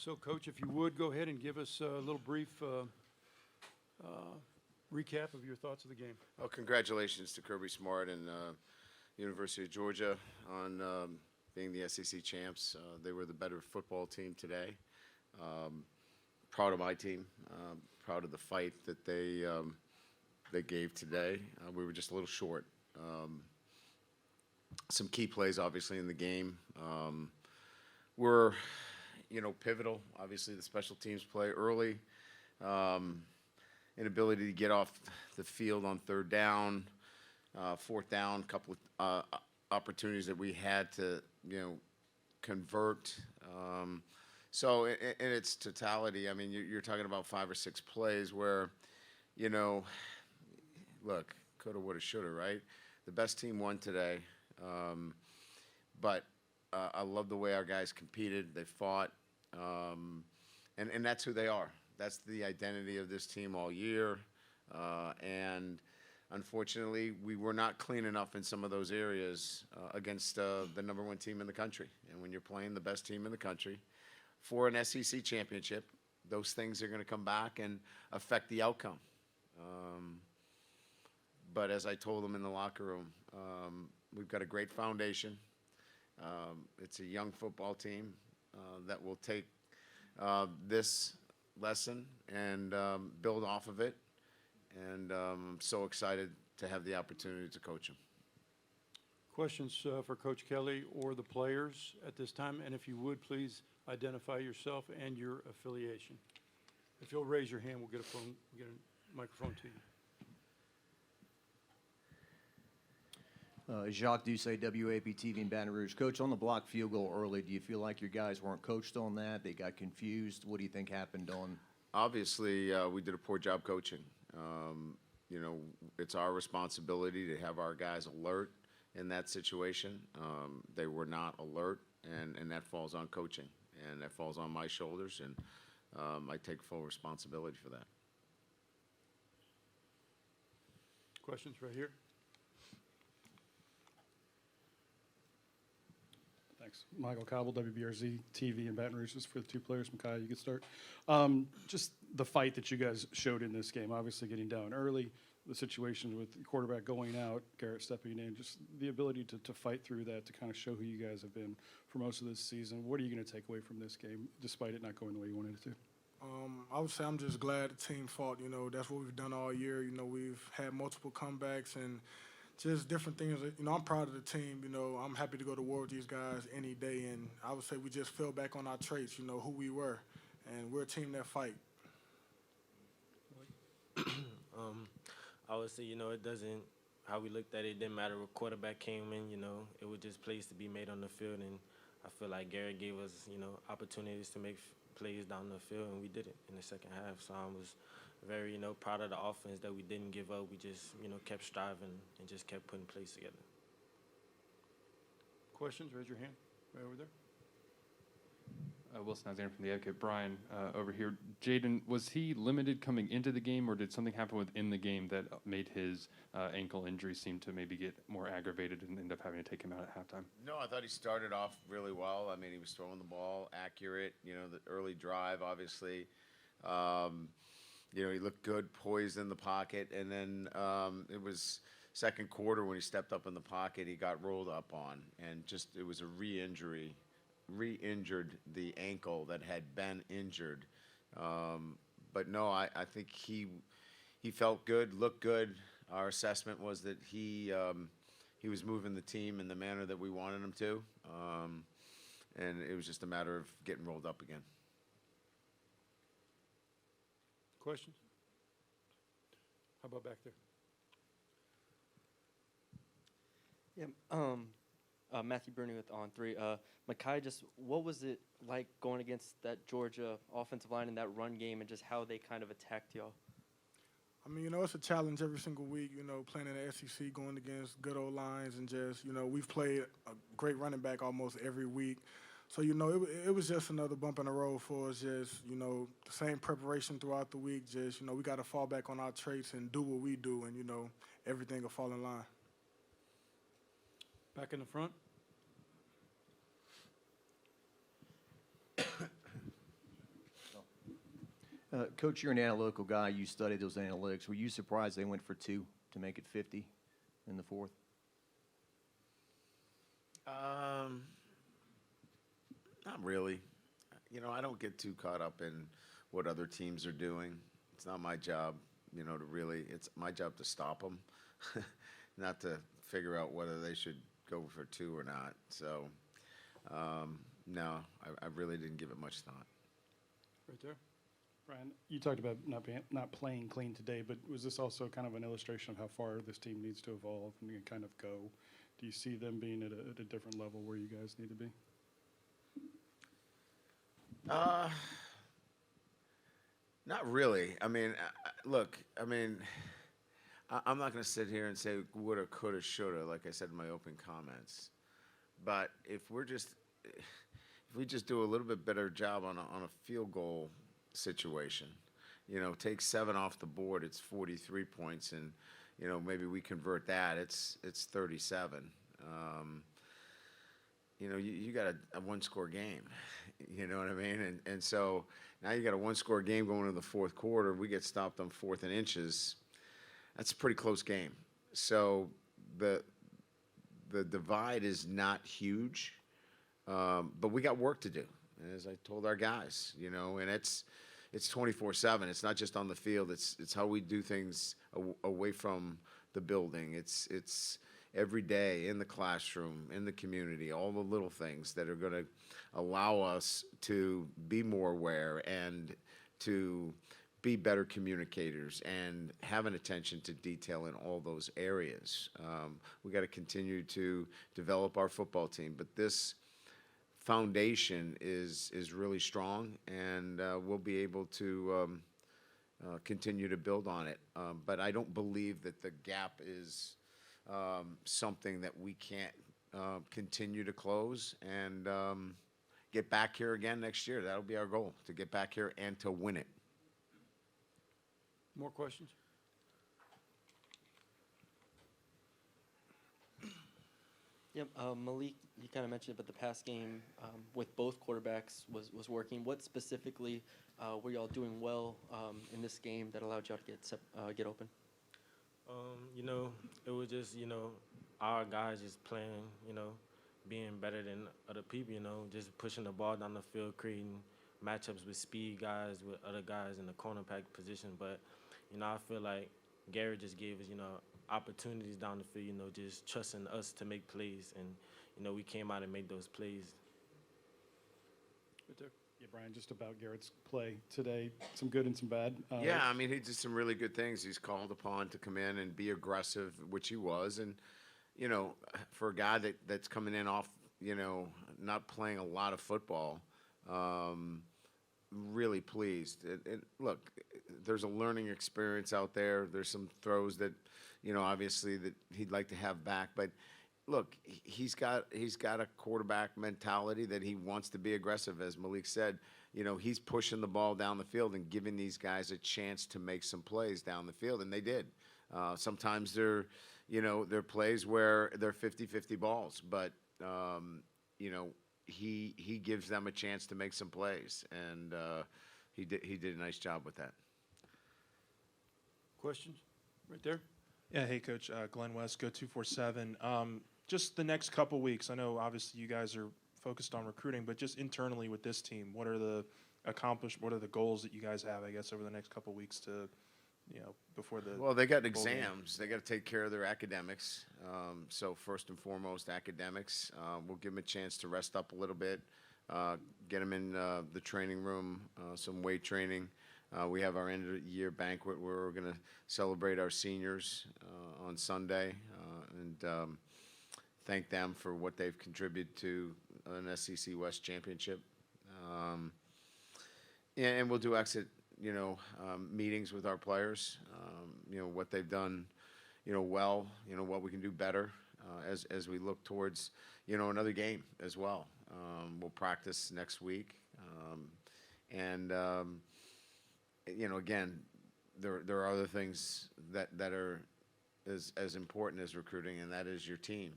So, Coach, if you would, go ahead and give us a little brief recap of your thoughts of the game. Well, congratulations to Kirby Smart and University of Georgia on being the SEC champs. They were the better football team today. Proud of my team. Proud of the fight that they gave today. We were just a little short. Some key plays, obviously, in the game were, pivotal. Obviously, the special teams play early. Inability to get off the field on third down, fourth down, couple of opportunities that we had to, convert. So in its totality, I mean, you're talking about 5 or 6 plays where, look, coulda, woulda, shoulda, right? The best team won today, but I love the way our guys competed. They fought, and that's who they are. That's the identity of this team all year, and unfortunately, we were not clean enough in some of those areas against the #1 team in the country. And when you're playing the best team in the country for an SEC championship, those things are going to come back and affect the outcome. But as I told them in the locker room, we've got a great foundation. It's a young football team that will take this lesson and build off of it. And I'm so excited to have the opportunity to coach them. Questions for Coach Kelly or the players at this time? And if you would, please identify yourself and your affiliation. If you'll raise your hand, we'll get a microphone to you. Jacques Doucet, WAP-TV in Baton Rouge. Coach, on the blocked field goal early, do you feel like your guys weren't coached on that? They got confused? What do you think happened on? Obviously, we did a poor job coaching. It's our responsibility to have our guys alert in that situation. They were not alert, and that falls on coaching, and that falls on my shoulders, and I take full responsibility for that. Questions right here? Thanks. Michael Cobble, WBRZ TV in Baton Rouge. Just for the 2 players, Mekhi, you could start. Just the fight that you guys showed in this game, obviously getting down early, the situation with the quarterback going out, Garrett stepping in, just the ability to fight through that, to kind of show who you guys have been for most of this season. What are you going to take away from this game, despite it not going the way you wanted it to? I would say I'm just glad the team fought. That's what we've done all year. We've had multiple comebacks and just different things. I'm proud of the team. I'm happy to go to war with these guys any day. And I would say we just fell back on our traits, who we were. And we're a team that fight. I would say, it doesn't, how we looked at it, didn't matter what quarterback came in, it was just plays to be made on the field. And I feel like Garrett gave us, opportunities to make plays down the field, and we did it in the second half. So I was very, proud of the offense that we didn't give up. We just, kept striving and just kept putting plays together. Questions? Raise your hand. Right over there. Wilson Alexander from The Advocate. Brian, over here. Jaden, was he limited coming into the game, or did something happen within the game that made his ankle injury seem to maybe get more aggravated and end up having to take him out at halftime? No, I thought he started off really well. I mean, he was throwing the ball accurate, the early drive, obviously. He looked good, poised in the pocket, and then it was second quarter when he stepped up in the pocket, he got rolled up on, and it was a re-injured the ankle that had been injured. But no, I think he felt good, looked good. Our assessment was that he was moving the team in the manner that we wanted him to, and it was just a matter of getting rolled up again. Questions? How about back there? Yeah, Matthew Bruni with On 3. Mekhi, just what was it like going against that Georgia offensive line in that run game, and just how they kind of attacked y'all? I mean, it's a challenge every single week, playing in the SEC, going against good old lines, and just, we've played a great running back almost every week. So, it was just another bump in the road for us, just, the same preparation throughout the week, just, we got to fall back on our traits and do what we do, and, everything will fall in line. Back in the front. Coach, you're an analytical guy. You studied those analytics. Were you surprised they went for 2 to make it 50 in the fourth? Not really. You know, I don't get too caught up in what other teams are doing. It's not my job, you know, to really, it's my job to stop them, not to figure out whether they should go for 2 or not. So, no, I really didn't give it much thought. Right there. Brian, you talked about not playing clean today, but was this also kind of an illustration of how far this team needs to evolve and kind of go? Do you see them being at a different level where you guys need to be? Not really. I mean, look, I mean, I'm not going to sit here and say woulda, coulda, shoulda, like I said in my opening comments. But if we just do a little bit better job on a field goal situation, you know, take 7 off the board, it's 43 points, and you know, maybe we convert that, it's 37. You know, you got a 1-score game. You know what I mean? And so now you got a 1-score game going into the fourth quarter. We get stopped on 4th and inches. That's a pretty close game. So the divide is not huge, but we got work to do, as I told our guys. You know, and it's 24/7. It's not just on the field. It's how we do things away from the building. It's every day in the classroom, in the community, all the little things that are going to allow us to be more aware and to be better communicators and have an attention to detail in all those areas. We got to continue to develop our football team, but this foundation is really strong, and we'll be able to continue to build on it. But I don't believe that the gap is something that we can't continue to close and get back here again next year. That'll be our goal, to get back here and to win it. More questions? Yep, Malik, you kind of mentioned it, but the pass game with both quarterbacks was working. What specifically were y'all doing well in this game that allowed y'all to get open? You know, it was just, you know, our guys just playing, you know, being better than other people, you know, just pushing the ball down the field, creating matchups with speed guys, with other guys in the cornerback position. But, you know, I feel like Garrett just gave us, you know, opportunities down the field, you know, just trusting us to make plays. And, you know, we came out and made those plays. Right there. Yeah, Brian, just about Garrett's play today, some good and some bad. Yeah, I mean, he did some really good things. He's called upon to come in and be aggressive, which he was. And, you know, for a guy that's coming in off, you know, not playing a lot of football, really pleased. And look, there's a learning experience out there. There's some throws that, you know, obviously that he'd like to have back. But, look, he's got a quarterback mentality that he wants to be aggressive. As Malik said, you know, he's pushing the ball down the field and giving these guys a chance to make some plays down the field, and they did. Sometimes they're plays where they're 50-50 balls, but, you know, he gives them a chance to make some plays, and he did a nice job with that. Questions? Right there. Yeah, hey, Coach. Glenn West, Go247. Just the next couple weeks, I know obviously you guys are focused on recruiting, but just internally with this team, what are the goals that you guys have, I guess, over the next couple weeks to, you know, before the Well, they got bowl game? exams. They got to take care of their academics. So first and foremost, academics. We'll give them a chance to rest up a little bit, get them in the training room, some weight training. We have our end of the year banquet where we're going to celebrate our seniors on Sunday and thank them for what they've contributed to an SEC West championship. And we'll do exit, you know, meetings with our players, you know, what they've done, you know, well, you know, what we can do better as we look towards, you know, another game as well. We'll practice next week. You know, again, there are other things that are as important as recruiting, and that is your team.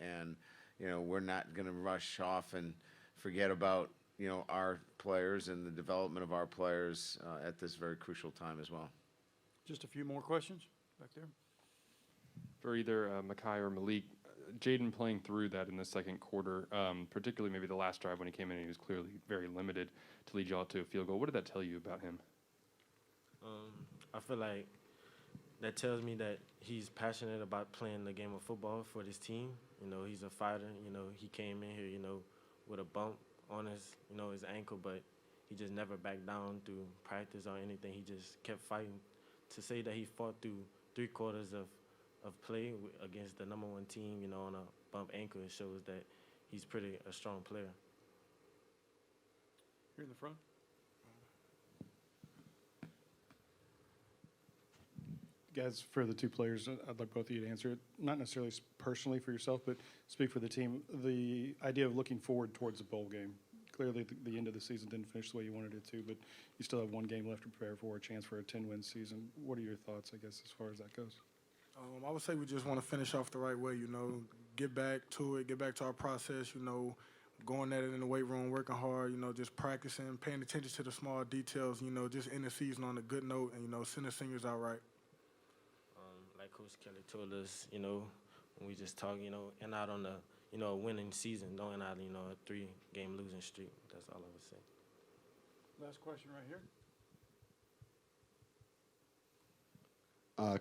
And, you know, we're not going to rush off and forget about, our players and the development of our players at this very crucial time as well. Just a few more questions back there. For either Mekhi or Malik, Jaden playing through that in the second quarter, particularly maybe the last drive when he came in, he was clearly very limited to lead you all to a field goal. What did that tell you about him? I feel like that tells me that he's passionate about playing the game of football for this team. He's a fighter. He came in here, with a bump on his ankle, but he just never backed down through practice or anything. He just kept fighting. To say that he fought through 3 quarters of play against the #1 team, on a bump ankle, it shows that he's pretty a strong player. Here in the front. Guys, for the 2 players, I'd like both of you to answer it. Not necessarily personally for yourself, but speak for the team. The idea of looking forward towards a bowl game. Clearly, the end of the season didn't finish the way you wanted it to, but you still have 1 game left to prepare for, a chance for a 10-win season. What are your thoughts, I guess, as far as that goes? I would say we just want to finish off the right way, get back to it, get back to our process, going at it in the weight room, working hard, just practicing, paying attention to the small details, just end the season on a good note and, send the seniors out right. Like Coach Kelly told us, when we just talk, and out on a winning season, don't end out, a 3-game losing streak. That's all I would say. Last question right here.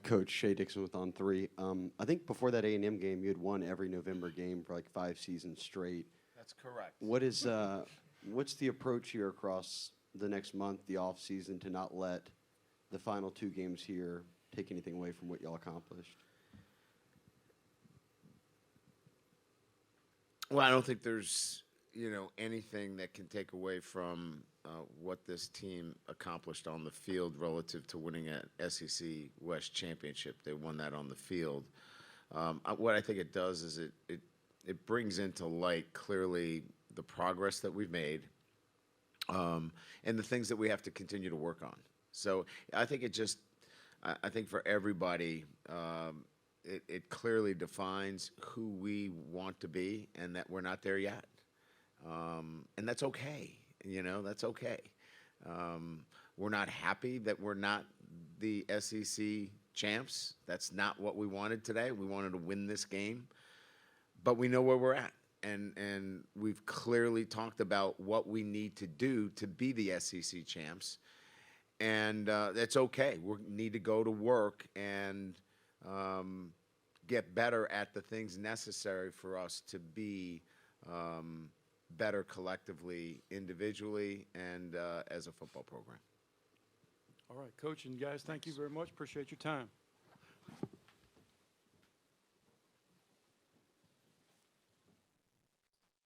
Coach Shea Dixon with On 3. I think before that A&M game, you had won every November game for like 5 seasons straight. That's correct. What's the approach here across the next month, the off season, to not let the final 2 games here take anything away from what y'all accomplished? Well, I don't think there's, anything that can take away from what this team accomplished on the field relative to winning an SEC West championship. They won that on the field. What I think it does is it brings into light clearly the progress that we've made and the things that we have to continue to work on. So I think I think for everybody, it clearly defines who we want to be and that we're not there yet. And that's okay. That's okay. We're not happy that we're not the SEC champs. That's not what we wanted today. We wanted to win this game. But we know where we're at. And we've clearly talked about what we need to do to be the SEC champs. And that's okay. We need to go to work and get better at the things necessary for us to be better collectively, individually, and as a football program. All right, Coach and guys, thank you very much. Appreciate your time.